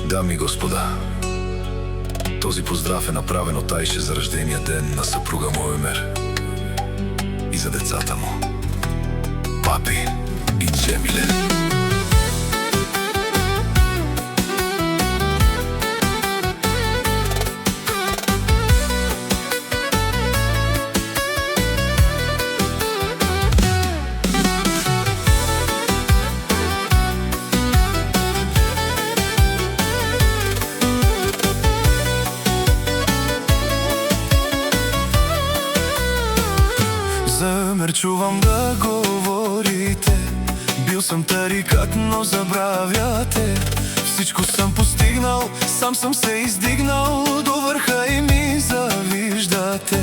Дами и господа, този поздрав е направен от Айше за рождения ден на съпруга му Емер и за децата му Папи и Джемиле. За Емер чувам да говорите. Бил съм тарикат, но забравяте. Всичко съм постигнал, сам съм се издигнал до върха и ми завиждате.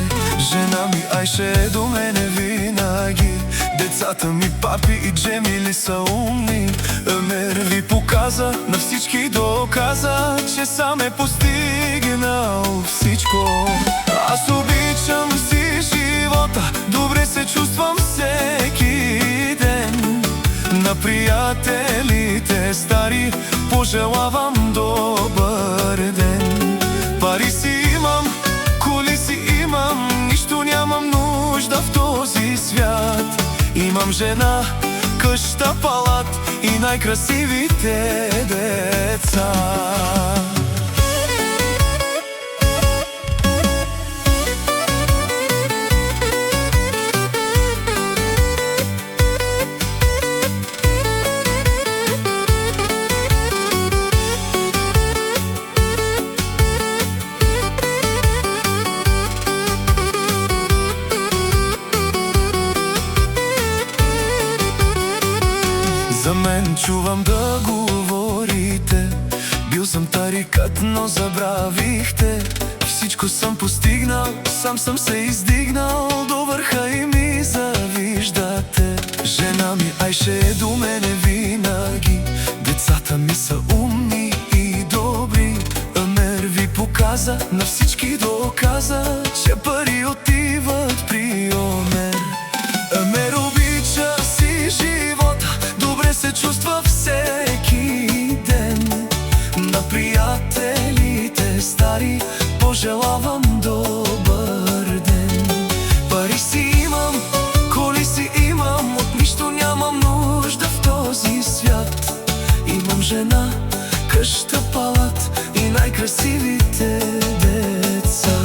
Жена ми Айше е до мене винаги. Децата ми Папи и Джемили са умни. Емер ви показа, на всички доказа, че сам е постигнал всичко. Аз обичам си живота, добре се чувствам всеки ден. На приятелите стари пожелавам добър ден. Пари си имам, коли си имам, нищо нямам нужда в този свят. Имам жена, къща, палат и най-красивите деца. За мен чувам да говорите. Бил съм тарикат, но забравихте. Всичко съм постигнал, сам съм се издигнал до върха и ми завиждате. Жена ми Айше е до мене винаги. Децата ми са умни и добри. Емер ви показа, на всички доказа, че пари отиват при Емер. Емер обича си живота, добре се чувства всеки ден. На приятелите стари пожелавам добър ден. Пари си имам, коли си имам, от нищо нямам нужда в този свят. Имам жена, къща, палат и най-красивите деца.